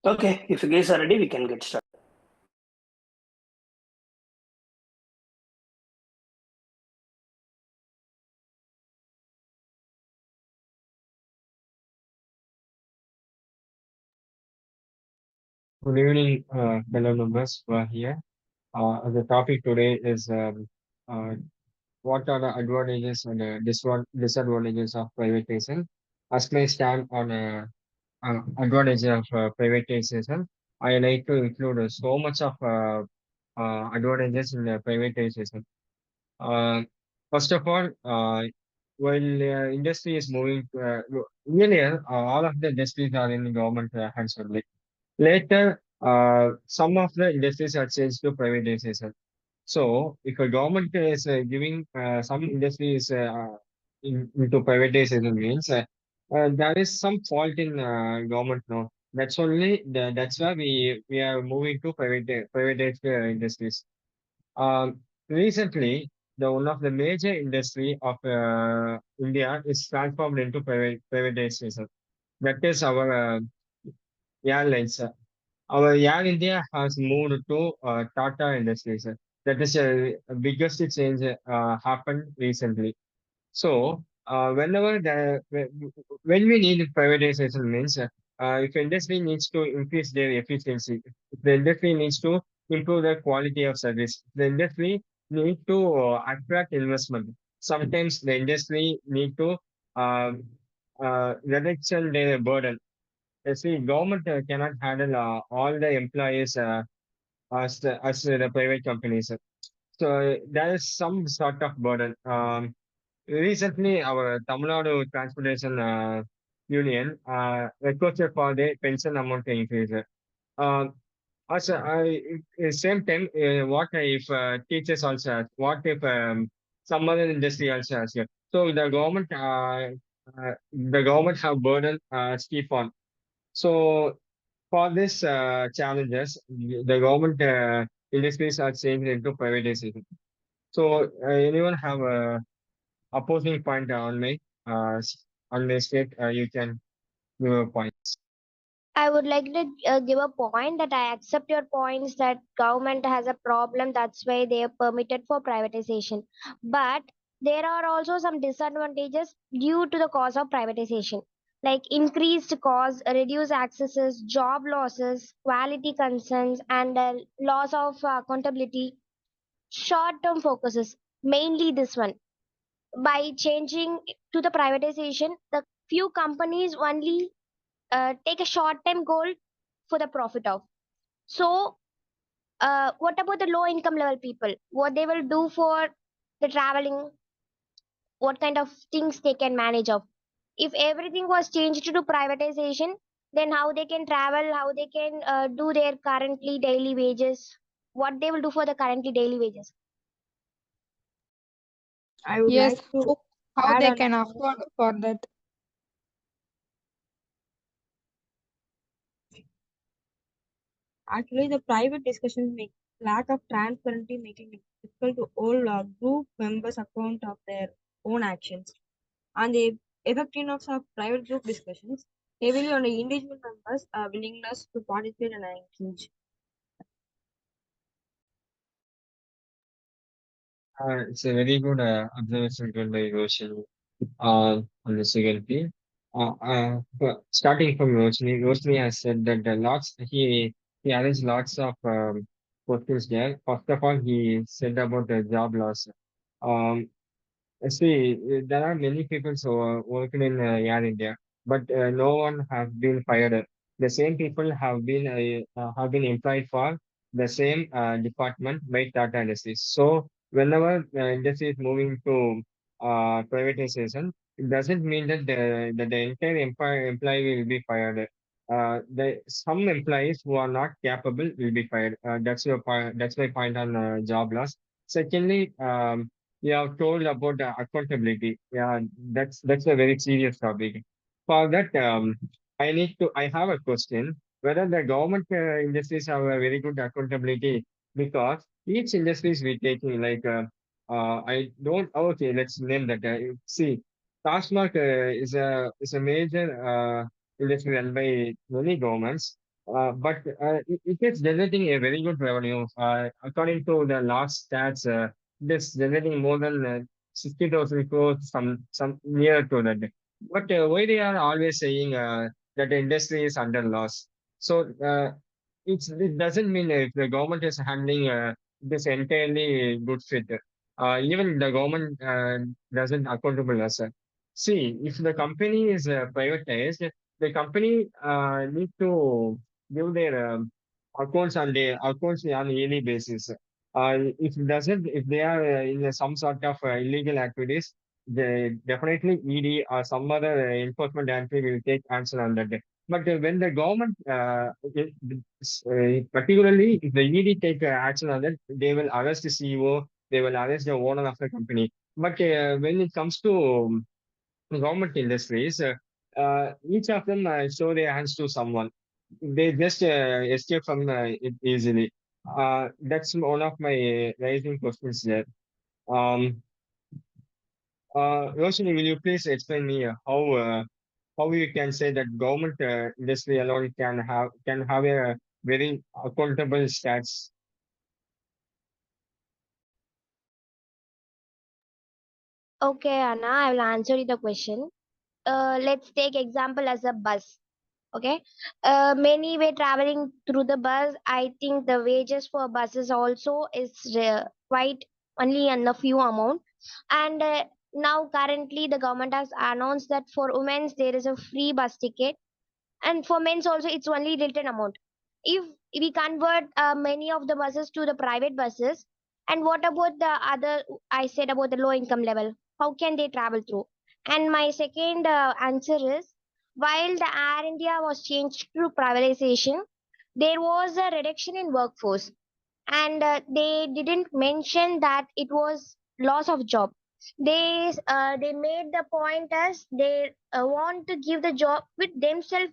Okay, if you guys are ready, we can get started. Good evening, fellow members who are here. The topic today is uh, what are the advantages and disadvantages of privatization? As my stand on advantages of privatization, I like to include so much of advantages in privatization. Uh, First of all, while industry is moving, earlier all of the industries are in government hands only. Later, some of the industries are changed to privatization. So, if a government is giving some industries into privatization means there is some fault in government now. That's why we are moving to privatized industries. Recently, the one of the major industry of India is transformed into privatization. That is our airlines. Our Air India has moved to Tata Industries. That is a biggest change happened recently. So, when we need privatization means if industry needs to increase their efficiency, if the industry needs to improve the quality of service, the industry need to attract investment. Sometimes the industry need to uh, reduction their burden. See, government cannot handle all the employees as the private companies. So there is some sort of burden. Recently, our Tamil Nadu Transportation Union requested for the pension amount increase. Uh, also, same time, what if teachers also ask? What if some other industry also asks? So the government have burden steep on. So for this challenges, the government industries are changed into privatization. So anyone have a opposing point on my state? You can give a point. I would like to give a point that I accept your points that government has a problem. That's why they are permitted for privatization. But there are also some disadvantages due to the cause of privatization, like increased costs, reduced accesses, job losses, quality concerns, and loss of accountability. Short-term focuses, mainly this one. By changing to the privatization, the few companies only take a short-term goal for the profit of. So, what about the low income level people? What they will do for the traveling? What kind of things they can manage of? If everything was changed to privatization, then how they can travel? How they can do their currently daily wages? What they will do for the currently daily wages? I would Yes, like to how add they on. can afford for that. Actually, the private discussions make lack of transparency, making it difficult to hold group members account of their own actions. And the effectiveness of private group discussions heavily on the individual members' willingness to participate and engage. It's a very good observation given by Roshni on the second field. Starting from Roshni has said that he arranged lots of questions there. First of all, he said about the job loss. Um, See, there are many people who are working in Air India, but no one has been fired. The same people have been employed for the same department by Tata Industries. So whenever the industry is moving to privatization, it doesn't mean that the entire employee will be fired. Some employees who are not capable will be fired. That's your point. That's my point on job loss. Secondly, you have told about the accountability. Yeah, that's a very serious topic. For that, I have a question whether the government industries have a very good accountability because each industry is we taking like I don't okay let's name that see Tasmark is a major industry run by many governments. But it is generating a very good revenue. According to the last stats, it is generating more than 60,000 crores, some near to that. But why they are always saying that the industry is under loss? So it doesn't mean if the government is handling this entirely good fit. Even the government doesn't accountable as a. See, if the company is privatized, the company need to give their accounts on a yearly basis. If it doesn't, if they are in some sort of illegal activities, they definitely ED or some other enforcement entity will take action on that. But when the government, particularly if the ED take action on that, they will arrest the CEO, they will arrest the owner of the company. But when it comes to government industries, each of them show their hands to someone. They just escape from it easily. That's one of my rising questions there. Um, Roshni, will you please explain me how you can say that government industry alone can have a very accountable stats? Okay, Anna, I will answer you the question. Let's take example as a bus. Okay, many were traveling through the bus. I think the wages for buses also is quite only in a few amount. And now currently the government has announced that for women there is a free bus ticket, and for men's also it's only little amount. If we convert many of the buses to the private buses, and what about the other, I said about the low income level, how can they travel through? And my second answer is, while the air India was changed to privatization, there was a reduction in workforce, and they didn't mention that it was loss of job. They made the point as they want to give the job with themselves,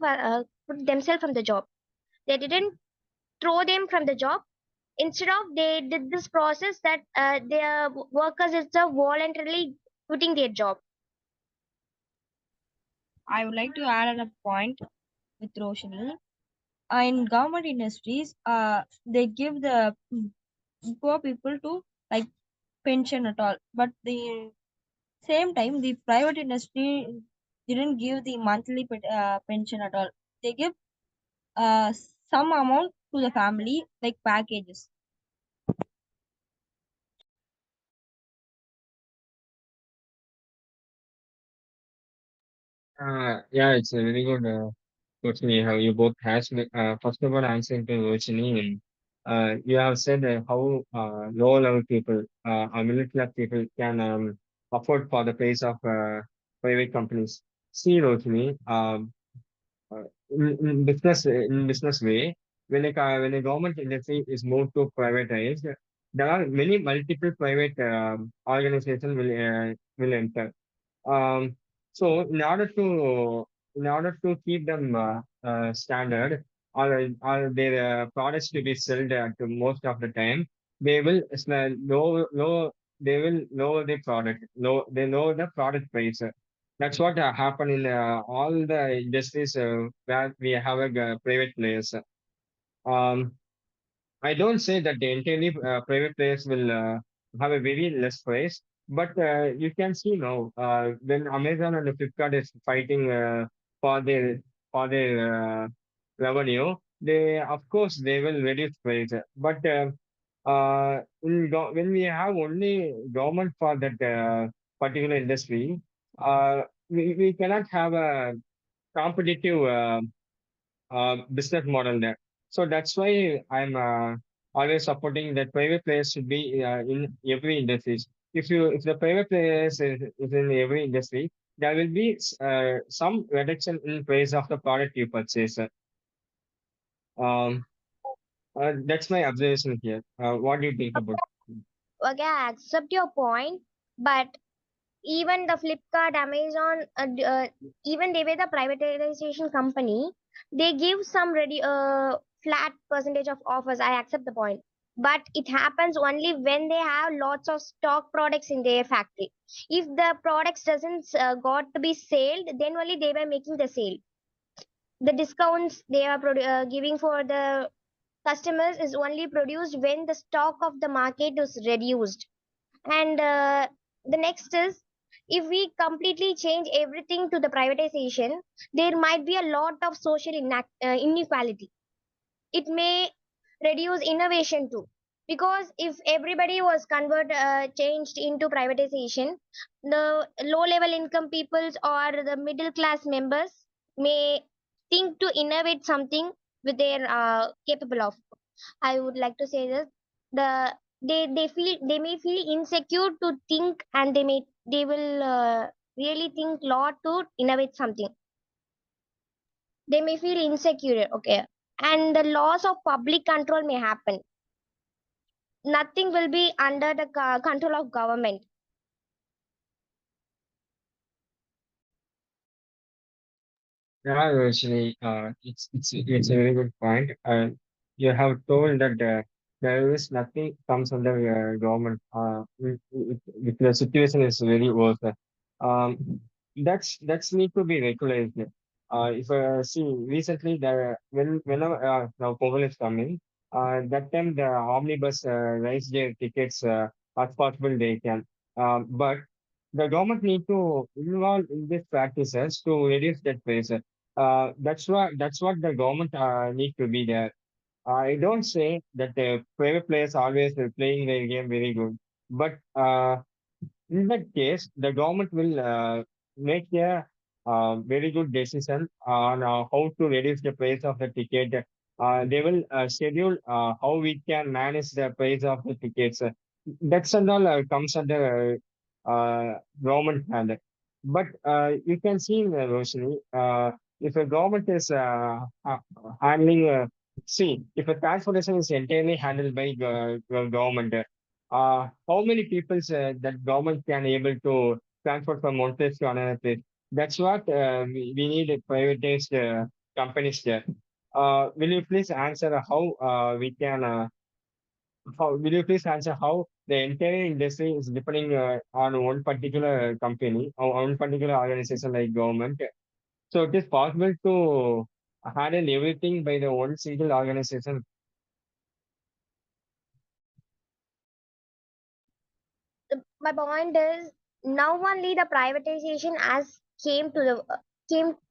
put themselves from the job. They didn't throw them from the job. Instead of, they did this process that their workers is voluntarily quitting their job. I would like to add a point with Roshini. In government industries, they give the poor people to like pension at all, but the same time the private industry didn't give the monthly pension at all. They give uh, some amount to the family like packages. Yeah, it's a very good question how you both has. First of all, answering to Roshini, you have said how low level people, or middle class people can afford for the price of private companies. See, Roshini, in business way, when a government industry is moved to privatized, there are many multiple private organizations will enter. um, so in order to keep them standard, or their products to be sold at most of the time, they will lower the product, they lower the product price. That's what happen in all the industries where we have a private players. Um, I don't say that the entirely private players will have a very less price, but you can see now when Amazon and Flipkart is fighting for their revenue, they of course they will reduce price. But when we have only government for that particular industry, we cannot have a competitive business model there. So that's why I'm always supporting that private players should be in every industry. If the private players is in every industry, there will be some reduction in price of the product you purchase. Um, that's my observation here. What do you think about? Okay, I accept your point, but even the Flipkart, Amazon, even they were the privatization company, they give some ready flat percentage of offers. I accept the point, but it happens only when they have lots of stock products in their factory. If the products doesn't got to be sold, then only they were making the sale. the discounts they are giving for the customers is only produced when the stock of the market is reduced. And the next is, if we completely change everything to the privatization, there might be a lot of social inequality. It may reduce innovation too, because if everybody was changed into privatization, the low level income peoples or the middle class members may think to innovate something with their capable of. I would like to say this: the they may feel insecure to think, and they will really think lot to innovate something. They may feel insecure, okay, and the loss of public control may happen. Nothing will be under the control of government. Yeah, actually, it's a very good point. You have told that there is nothing comes under government. If the situation is very worse, that's need to be regulated. If see recently whenever now Pongal is coming, that time the omnibus raise their tickets as possible they can. But the government need to involve in these practices to reduce that price. That's what the government need to be there. I don't say that the private players always are playing their game very good, but in that case, the government will make a very good decision on how to reduce the price of the ticket. They will schedule how we can manage the price of the tickets. That's and all comes under government hand. But you can see, Roshni, if a government is handling, see, if a transportation is entirely handled by government, how many people that government can able to transport from one place to another place? That's what we need a privatized companies there. Will you please answer how we can? Will you please answer how the entire industry is depending on one particular company or one particular organization like government? So it is possible to handle everything by the one single organization. My point is, now only the privatization has came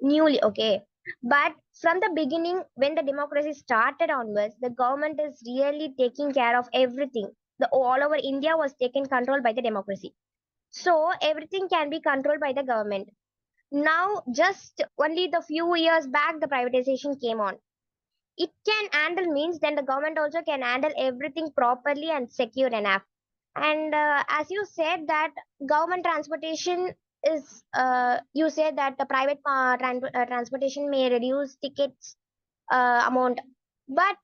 newly, okay. But from the beginning, when the democracy started onwards, the government is really taking care of everything. The all over India was taken control by the democracy, so everything can be controlled by the government. Now, just only the few years back, the privatization came on. It can handle means then the government also can handle everything properly and secure enough. And as you said that government transportation is, you said that the private transportation may reduce tickets amount, but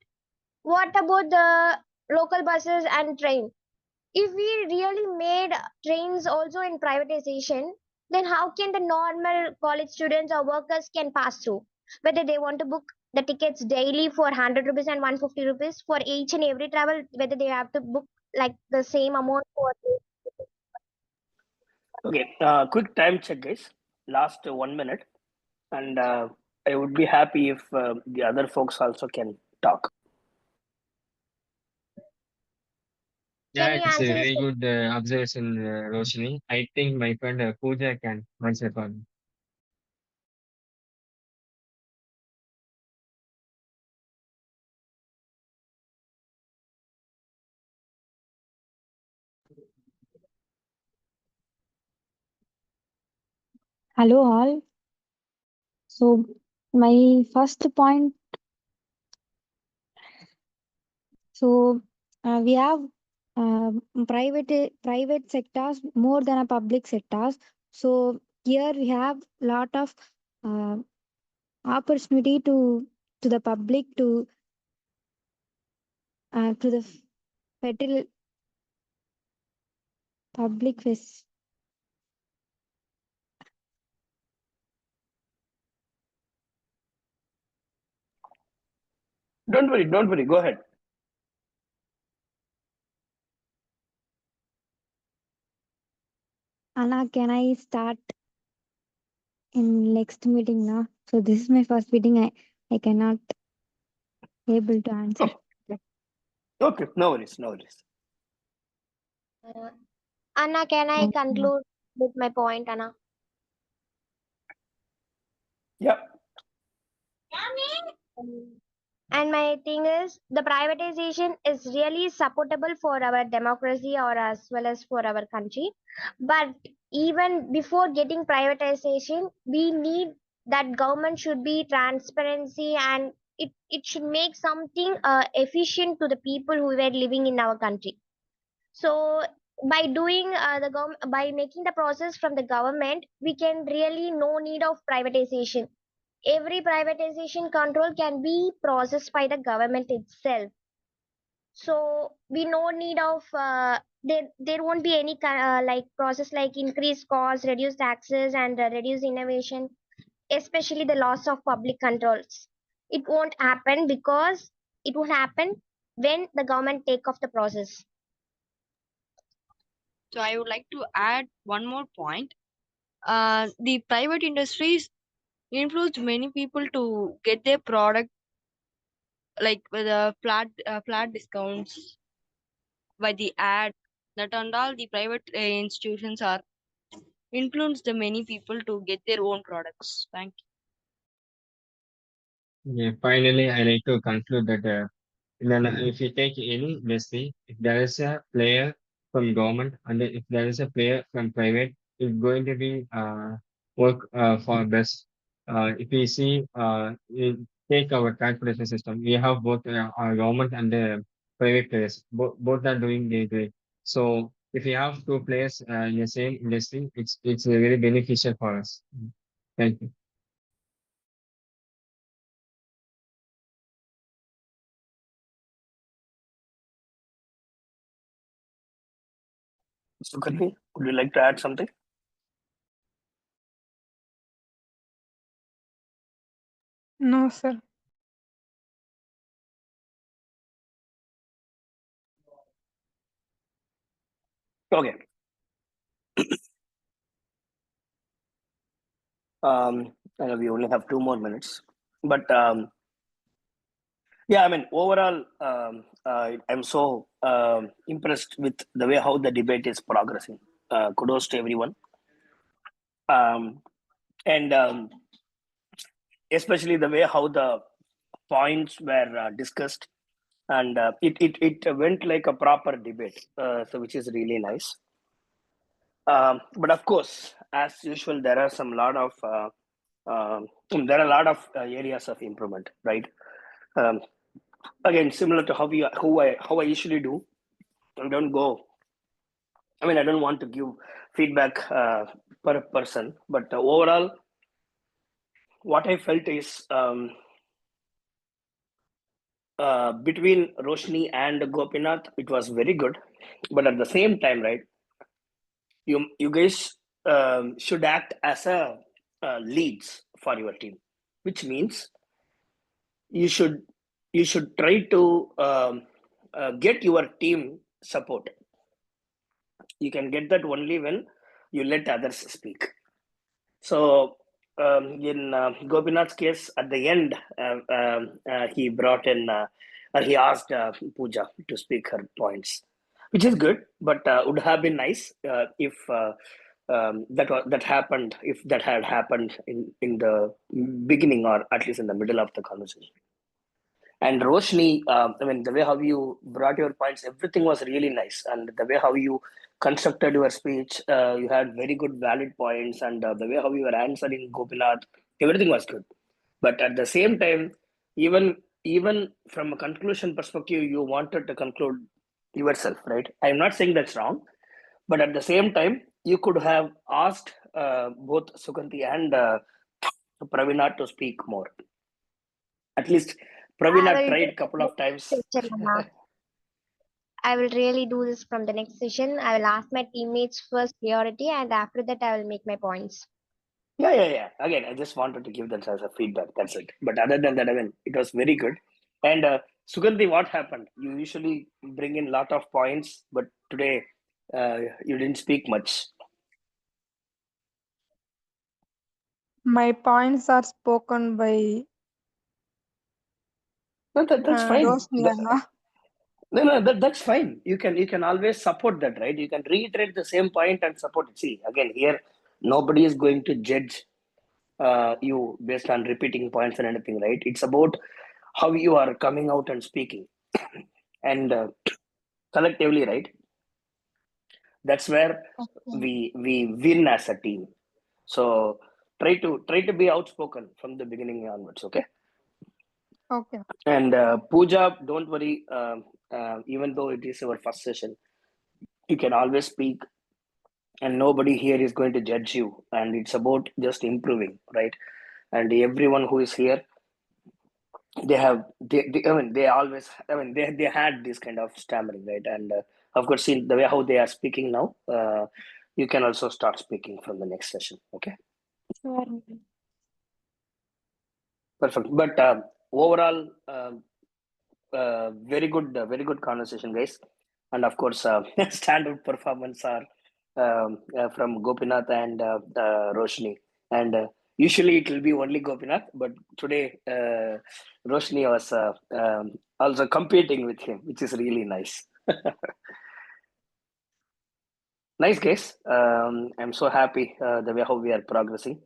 what about the local buses and train? If we really made trains also in privatization, then how can the normal college students or workers can pass through, whether they want to book the tickets daily for 100 rupees and 150 rupees for each and every travel, whether they have to book like the same amount for. Okay, quick time check, guys. Last 1 minute, and I would be happy if the other folks also can talk. Can Yeah, you it's a answer this very question? good observation, Roshni. I think my friend Pooja can answer for me. Hello, all. So, my first point. So, we have private sectors more than a public sectors. So here we have lot of uh, opportunity to the public to the federal public face. Don't worry, don't worry. Go ahead. Anna, can I start in next meeting now? So this is my first meeting. I cannot able to answer. Okay, no worries, no worries. Anna, can I Thank you. conclude with my point, Anna? Yeah. And my thing is, the privatization is really supportable for our democracy or as well as for our country. But even before getting privatization, we need that government should be transparency, and it should make something efficient to the people who were living in our country. So by doing by making the process from the government, we can really no need of privatization. Every privatization control can be processed by the government itself. So we no need of there won't be any like process like increased costs, reduce taxes, and reduce innovation, especially the loss of public controls. It won't happen because it will happen when the government take off the process. So I would like to add one more point. The private industries influence many people to get their product like with a flat discounts by the ad, that and all the private institutions are influence the many people to get their own products. Thank Yeah, finally, I like to conclude that if you take any industry, if there is a player from government and if there is a player from private, it's going to be work for best. If we see, take our transportation system, we have both our government and the private players. Both are doing great. So if you have two players in the same industry, it's very beneficial for us. Thank you. Sukharni, would you like to add something? No, sir. Okay. I know we only have 2 more minutes, but yeah, I mean, overall, I'm so impressed with the way how the debate is progressing. Kudos to everyone, and especially the way how the points were discussed, and it went like a proper debate, so which is really nice. But of course, as usual, there are there are a lot of areas of improvement, right? Um, Again, similar to how I usually do. I don't go. I mean, I don't want to give feedback per person, but overall, what I felt is between Roshni and Gopinath, it was very good. But at the same time, right, you guys should act as a leads for your team, which means you should try to get your team support. You can get that only when you let others speak. So in Gopinath's case, at the end, he brought in, or he asked Pooja to speak her points, which is good, but would have been nice if that happened, if that had happened in the beginning or at least in the middle of the conversation. And Roshni, I mean, the way how you brought your points, everything was really nice. And the way how you constructed your speech, you had very good, valid points. And the way how you were answering Gopinath, everything was good. But at the same time, even from a conclusion perspective, you wanted to conclude yourself, right? I'm not saying that's wrong, but at the same time, you could have asked both Sukanti and Pravina to speak more. At least I Pravina will do tried a it couple of times. session, Anna. I will really do this from the next session. I will ask my teammates first priority, and after that, I will make my points. Yeah. Again, I just wanted to give that as a feedback. That's it. But other than that, I mean, it was very good. And Sugandhi, what happened? You usually bring in a lot of points, but today you didn't speak much. My points are spoken by No, that's fine. Roshni Anna. No, that's fine. You can always support that, right? You can reiterate the same point and support it. See, again, here nobody is going to judge you based on repeating points and anything, right? It's about how you are coming out and speaking, and collectively, right? That's where Okay. we win as a team. So try to be outspoken from the beginning onwards, okay? Okay. And Pooja, don't worry. Even though it is our first session, you can always speak, and nobody here is going to judge you. And it's about just improving, right? And everyone who is here, I mean, they always, I mean, they had this kind of stammering, right? And of course, in the way how they are speaking now, you can also start speaking from the next session, okay? Sure. Perfect. But overall, very good conversation, guys. And of course, standout performance are from Gopinath and Roshni. And usually it will be only Gopinath, but today Roshni was also competing with him, which is really nice. Nice, guys. I'm so happy the way how we are progressing.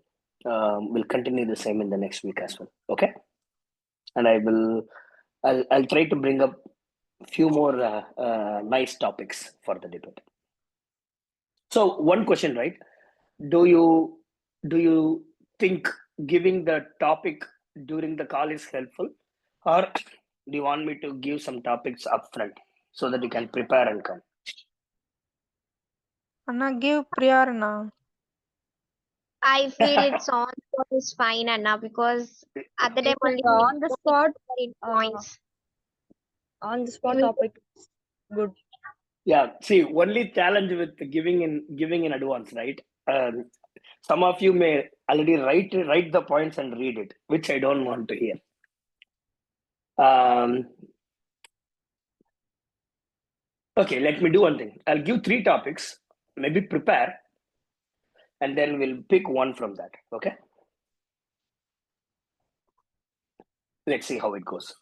We'll continue the same in the next week as well. Okay, and I'll try to bring up few more nice topics for the debate. So one question, right? Do you think giving the topic during the call is helpful, or do you want me to give some topics upfront so that you can prepare and come? Anna, give Priya Anna. I feel it's on spot is fine, Anna, because at the time It's only on the spot. points. On the spot We will- topic. Good. Yeah. See, only challenge with giving in advance, right? Some of you may already write the points and read it, which I don't want to hear. Okay, let me do one thing. I'll give 3 topics, maybe prepare, and then we'll pick one from that. Okay? Let's see how it goes.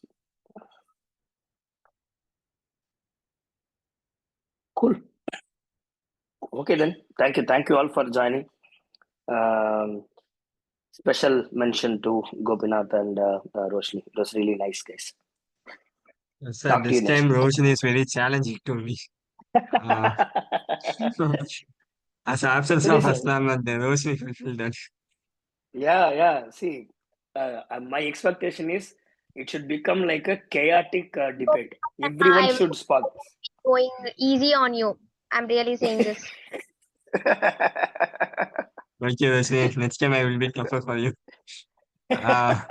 Cool. Okay, then. Thank you all for joining. Special mention to Gopinath and Roshni. It was really nice, guys. Sir, Talk to this you next time week. Roshan is very challenging to me. Uh, as absence of Listen, Aslam and the Roshan fulfilled that. yeah. See, my expectation is it should become like a chaotic debate. Everyone I'm should spark. going easy on you. I'm really saying this. Okay, Roshan, next time I will be tougher for you. Uh,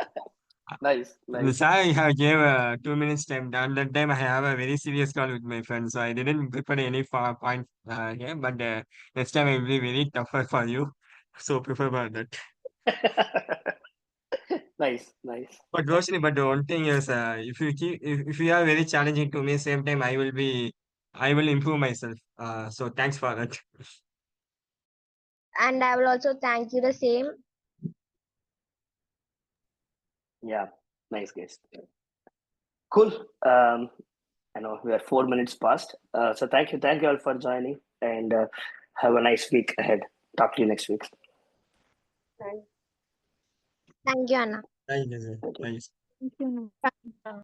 Nice. Sir, I have gave 2 minutes time. Down that time, I have a very serious call with my friend, so I didn't prepare any point here. But next time, I will be very tougher for you. So prepare for that. Nice. But Roshni, but the one thing is, if you are very challenging to me, same time I will improve myself. So thanks for that. And I will also thank you the same. Yeah, nice, guys. Cool. I know we are 4 minutes past. So thank you all for joining, and have a nice week ahead. Talk to you next week. Thank you, Anna. Thank you, sir. Thanks. Thank you. Thank you.